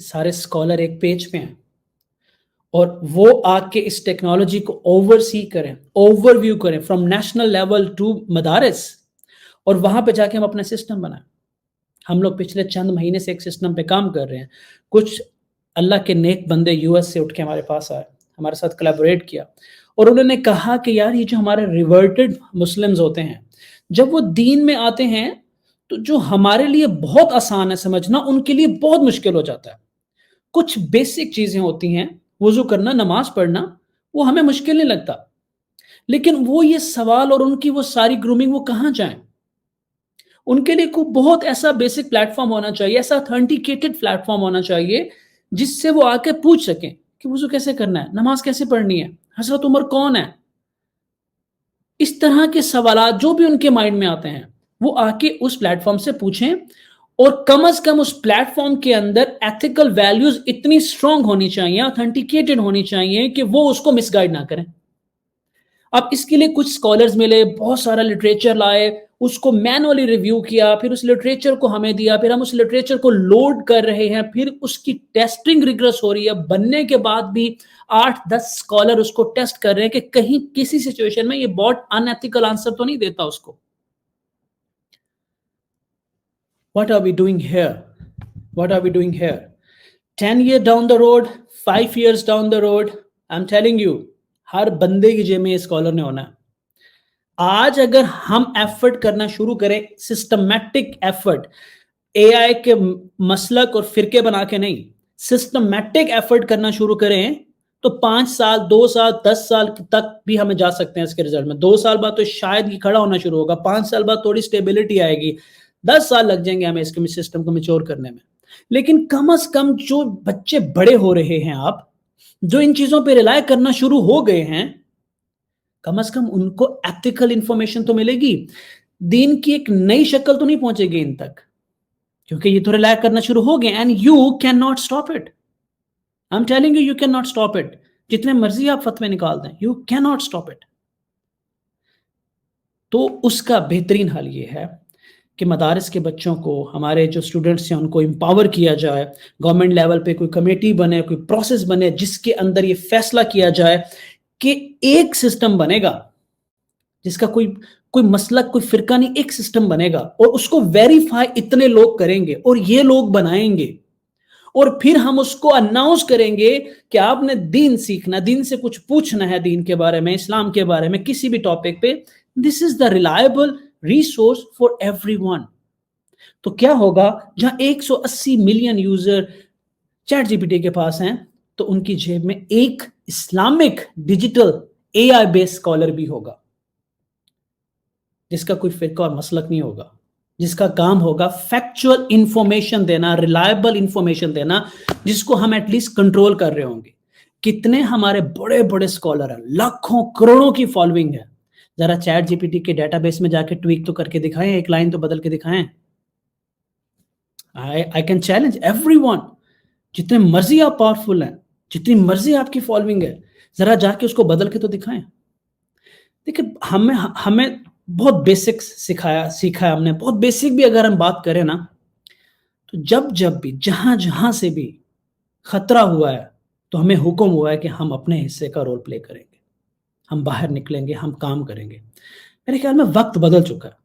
سارے اسکالر ایک پیج پہ ہیں اور وہ آ کے اس ٹیکنالوجی کو اوور سی کریں, اوور ویو کریں فرام نیشنل لیول ٹو مدارس, اور وہاں پہ جا کے ہم اپنا سسٹم بنائیں. ہم لوگ پچھلے چند مہینے سے ایک سسٹم پہ کام کر رہے ہیں. کچھ اللہ کے نیک بندے یو ایس سے اٹھ کے ہمارے پاس آئے, ہمارے ساتھ کولیبوریٹ کیا, اور انہوں نے کہا کہ یار یہ جو ہمارے ریورٹڈ مسلمز ہوتے ہیں, جب وہ دین میں آتے ہیں تو جو ہمارے لیے بہت آسان ہے سمجھنا, ان کے لیے بہت مشکل ہو جاتا ہے. کچھ بیسک چیزیں ہوتی ہیں, وضو کرنا, نماز پڑھنا, وہ ہمیں مشکل نہیں لگتا, لیکن وہ یہ سوال اور ان کی وہ ساری گرومنگ وہ کہاں جائیں؟ ان کے لیے کوئی بہت ایسا بیسک پلیٹ فارم ہونا چاہیے, ایسا اتھینٹیکیٹڈ پلیٹ فارم ہونا چاہیے جس سے وہ آ کے پوچھ سکیں کہ وضو کیسے کرنا ہے, نماز کیسے پڑھنی ہے, حضرت عمر کون ہے. اس طرح کے سوالات جو بھی ان کے مائنڈ میں آتے ہیں وہ آ کے اس پلیٹ فارم سے پوچھیں, اور کم از کم اس پلیٹ فارم کے اندر ایتھیکل ویلیوز اتنی اسٹرانگ ہونی چاہیے, اتھینٹیکیٹڈ ہونی چاہیے کہ وہ اس کو مس گائیڈ نہ کریں. اب اس کے لیے کچھ اسکالرز ملے, بہت سارا لٹریچر لائے, اس کو مینولی ریویو کیا, پھر اس لٹریچر کو ہمیں دیا, پھر ہم اس لٹریچر کو لوڈ کر رہے ہیں, پھر اس کی ٹیسٹنگ ریگرس ہو رہی ہے. بننے کے بعد بھی 8-10 اسکالر اس کو ٹیسٹ کر رہے ہیں کہ کہیں کسی سچویشن میں یہ بہت ان ایتھیکل آنسر تو نہیں دیتا اس کو. What are we doing here? What are we doing here? 10 years down the road, 5 years down the road, I'm telling you, ہر بندے کی جیب میں اسکالر نے ہونا ہے. آج اگر ہم ایفرٹ کرنا شروع کریں, سسٹمیٹک ایفرٹ, اے آئی کے مسلک اور فرقے بنا کے نہیں, سسٹمیٹک ایفرٹ کرنا شروع کریں تو 5 سال, 2 سال, 10 سال تک بھی ہمیں جا سکتے ہیں اس کے رزلٹ میں. 2 سال بعد تو شاید یہ کھڑا ہونا شروع ہوگا, 5 سال بعد تھوڑی سٹیبلٹی آئے گی, 10 سال لگ جائیں گے ہمیں اس کے سسٹم کو میچور کرنے میں. لیکن کم از کم جو بچے بڑے ہو رہے ہیں, آپ جو ان چیزوں پہ ریلائی کرنا شروع ہو گئے ہیں, کم از کم ان کو ایتھیکل انفارمیشن تو ملے گی. دین کی ایک نئی شکل تو نہیں پہنچے گی ان تک, کیونکہ یہ تو ریلائی کرنا شروع ہو گئے. And you can not stop it. I am telling you, you can not stop it. جتنے مرضی آپ فتوے نکال دیں, you can not stop it. تو اس کا بہترین حل یہ ہے کہ مدارس کے بچوں کو, ہمارے جو اسٹوڈنٹس ہیں ان کو امپاور کیا جائے. گورنمنٹ لیول پہ کوئی کمیٹی بنے, کوئی پروسیس بنے جس کے اندر یہ فیصلہ کیا جائے کہ ایک سسٹم بنے گا جس کا کوئی مسلک, کوئی فرقہ نہیں, ایک سسٹم بنے گا, اور اس کو ویریفائی اتنے لوگ کریں گے اور یہ لوگ بنائیں گے, اور پھر ہم اس کو اناؤنس کریں گے کہ آپ نے دین سیکھنا, دین سے کچھ پوچھنا ہے, دین کے بارے میں, اسلام کے بارے میں, کسی بھی ٹاپک پہ, this is the reliable resource for everyone. تو کیا ہوگا, جہاں 180 million user chat G P T کے پاس ہیں, تو ان کی جیب میں ایک Islamic digital A I base scholar بھی ہوگا جس کا کوئی فرقہ اور مسلک نہیں ہوگا, جس کا کام ہوگا فیکچوئل انفارمیشن دینا, ریلائبل انفارمیشن دینا, جس کو ہم ایٹ لیسٹ کنٹرول کر رہے ہوں گے. کتنے ہمارے بڑے بڑے اسکالر ہیں, لاکھوں کروڑوں کی فالوئنگ ہے. ذرا چیٹ جی پی ٹی کے ڈیٹا بیس میں جا کے ٹویک تو کر کے دکھائیں, ایک لائن تو بدل کے دکھائیں. I can challenge everyone. جتنے مرضی آپ پاورفل ہیں, جتنی مرضی آپ کی فالوئنگ ہے, ذرا جا کے اس کو بدل کے تو دکھائیں. دیکھیں, ہمیں بہت بیسک سیکھا ہم نے. بہت بیسک بھی اگر ہم بات کریں نا, تو جب بھی جہاں سے بھی خطرہ ہوا ہے, تو ہمیں حکم ہوا ہے کہ ہم اپنے حصے کا رول پلے کریں گے, ہم باہر نکلیں گے, ہم کام کریں گے. میرے خیال میں وقت بدل چکا ہے.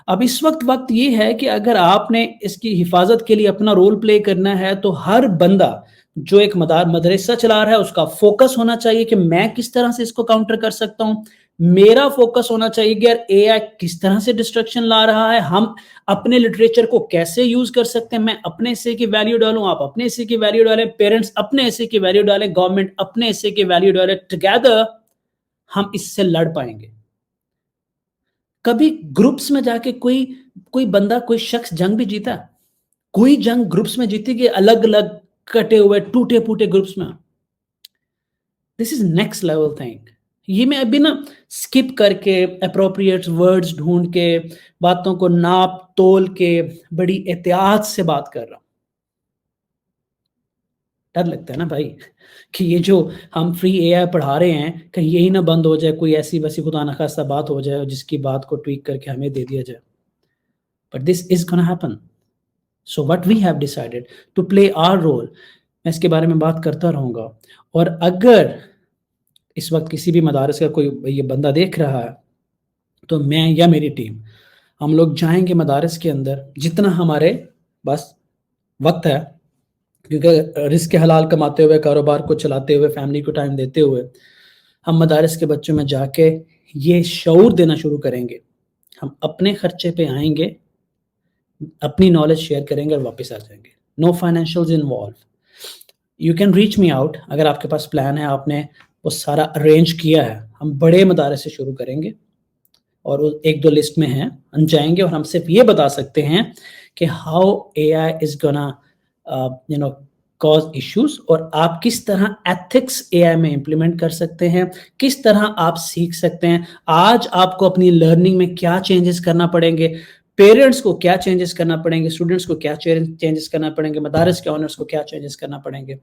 اب اس وقت یہ ہے کہ اگر آپ نے اس کی حفاظت کے لیے اپنا رول پلے کرنا ہے, تو ہر بندہ جو ایک مدرسہ چلا رہا ہے, اس کا فوکس ہونا چاہیے کہ میں کس طرح سے اس کو کاؤنٹر کر سکتا ہوں. میرا فوکس ہونا چاہیے کہ اے آئی کس طرح سے ڈسٹرکشن لا رہا ہے, ہم اپنے لٹریچر کو کیسے یوز کر سکتے ہیں. میں اپنے حصے کی ویلیو ڈالوں, آپ اپنے حصے کی ویلیو ڈالیں, پیرنٹس اپنے حصے کی ویلیو ڈالیں, گورنمنٹ اپنے حصے کی ویلیو ڈالیں. ٹوگیدر ہم اس سے لڑ پائیں گے. کبھی گروپس میں جا کے کوئی بندہ, کوئی شخص جنگ بھی جیتا, کوئی جنگ گروپس میں جیتی کہ الگ الگ کٹے ہوئے ٹوٹے پھوٹے گروپس میں. دس از نیکسٹ لیول تھنگ. یہ میں ابھی نا سکپ کر کے اپروپریٹ ورڈز ڈھونڈ کے, باتوں کو ناپ تول کے بڑی احتیاط سے بات کر رہا ہوں. ڈر لگتا ہے نا بھائی کہ یہ جو ہم فری اے آئی پڑھا رہے ہیں, کہیں یہی نہ بند ہو جائے, کوئی ایسی ویسی خدا نخواستہ بات ہو جائے جس کی بات کو ٹویک کر کے ہمیں دے دیا جائے. But this is gonna happen. So what we have decided to play our role, میں اس کے بارے میں بات کرتا رہوں گا. اور اگر اس وقت کسی بھی مدارس کا کوئی یہ بندہ دیکھ رہا ہے تو میں یا میری ٹیم ہم لوگ جائیں گے مدارس کے اندر جتنا ہمارے بس وقت ہے, کیونکہ رزق حلال کماتے ہوئے, کاروبار کو چلاتے ہوئے, فیملی کو ٹائم دیتے ہوئے, ہم مدارس کے بچوں میں جا کے یہ شعور دینا شروع کریں گے. ہم اپنے خرچے پہ آئیں گے, اپنی نالج شیئر کریں گے اور واپس آ جائیں گے. No financials involved. You can reach me out اگر آپ کے پاس پلان ہے, آپ نے وہ سارا ارینج کیا ہے. ہم بڑے مدارس سے شروع کریں گے اور وہ ایک دو لسٹ میں ہیں, ہم جائیں گے اور ہم صرف یہ بتا سکتے ہیں کہ how a I is gonna cause issues, اور آپ کس طرح ایتھکس اے آئی میں امپلیمنٹ کر سکتے ہیں, کس طرح آپ سیکھ سکتے ہیں. آج آپ کو اپنی لرننگ میں کیا چینجز کرنا پڑیں گے, پیرنٹس کو کیا چینجز کرنا پڑیں گے, اسٹوڈنٹس کو کیا چینجز کرنا پڑیں گے, مدارس کے آنرس کو کیا چینجز کرنا پڑیں گے.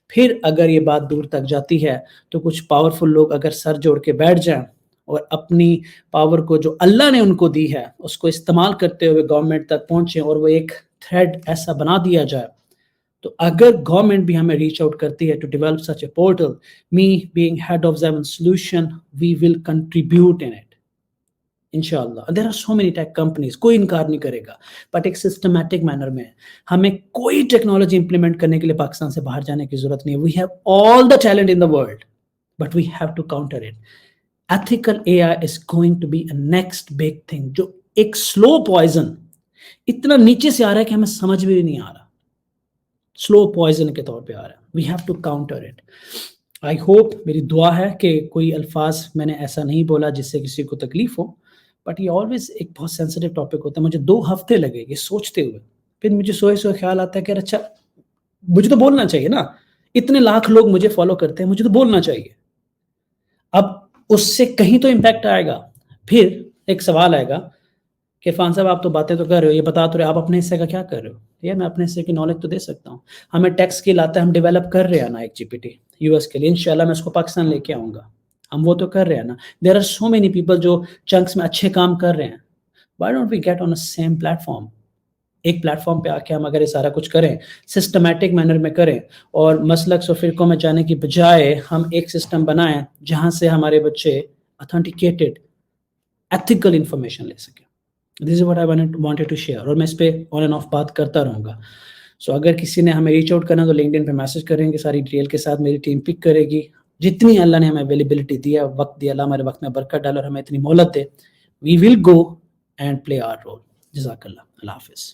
پھر اگر یہ بات دور تک جاتی ہے تو کچھ پاورفل لوگ اگر سر جوڑ کے بیٹھ جائیں اور اپنی پاور کو جو اللہ نے ان کو دی ہے اس کو استعمال کرتے ہوئے گورنمنٹ تک پہنچیں اور وہ ایک تھریڈ ایسا بنا دیا جائے, تو اگر گورنمنٹ بھی ہمیں ریچ آؤٹ کرتی ہے to develop such a portal, me being head of Zion solution, we will contribute in it انشاءاللہ. There are so many tech companies, کوئی انکار نہیں کرے گا, بٹ ایک سسٹمیٹک مینر میں. ہمیں کوئی ٹیکنالوجی امپلیمنٹ کرنے کے لیے پاکستان سے باہر جانے کی ضرورت نہیں ہے. We have all the talent in the world, but we have to counter it. Ethical A I is going to be a next big thing, جو ایک سلو پوائزن اتنا نیچے سے آ رہا ہے کہ ہمیں سمجھ بھی نہیں آ رہا, سلو پوائزن کے طور پہ آ رہا ہے. We have to counter it. I hope, میری دعا ہے کہ کوئی الفاظ میں نے ایسا نہیں بولا جس سے کسی کو تکلیف ہو, بٹ یہ آلویز ایک بہت سینسیٹیو ٹاپک ہوتا ہے. مجھے 2 ہفتے لگے یہ سوچتے ہوئے, پھر مجھے سوئے خیال آتا ہے کہ اچھا مجھے تو بولنا چاہیے نا, اتنے لاکھ لوگ مجھے فالو کرتے ہیں, مجھے تو بولنا چاہیے. اب اس سے کہیں تو امپیکٹ آئے گا. پھر ایک سوال آئے گا کہ عرفان صاحب آپ تو باتیں تو کر رہے ہو, یہ بتا تو رہے, آپ اپنے حصے کا کیا کر رہے ہو؟ یہ میں اپنے حصے کی نالج تو دے سکتا ہوں. ہمیں ٹیکس کی لاتا ہے, ہم ڈیولپ کر رہے ہیں نا ایک جی پی ٹی یو ایس کے لیے, انشاءاللہ میں اس کو پاکستان لے کے آؤں گا. ہم وہ تو کر رہے ہیں نا. There are so many people جو چنکس میں اچھے کام کر رہے ہیں. Why don't we get on a same platform? ایک پلیٹ فارم پہ آ کے ہم اگر یہ سارا کچھ کریں, سسٹمیٹک مینر میں کریں, اور مسلک و فرقوں میں جانے کی بجائے ہم ایک سسٹم بنائیں جہاں سے ہمارے بچے اتھینٹیکیٹڈ ایتھیکل انفارمیشن لے سکیں. This is what I wanted to share, اور میں اس پہ آن اینڈ آف بات کرتا رہوں گا. سو اگر کسی نے ہمیں ریچ آؤٹ کرنا تو لنکڈن پہ میسج کریں گے, ساری ڈیٹیل کے ساتھ میری ٹیم پک کرے گی. جتنی اللہ نے ہمیں اویلیبلٹی دیا, وقت دیا, اللہ ہمارے وقت میں برکت ڈال اور ہمیں اتنی مہلت دے, وی ول go and play our role. جزاک اللہ. اللہ حافظ.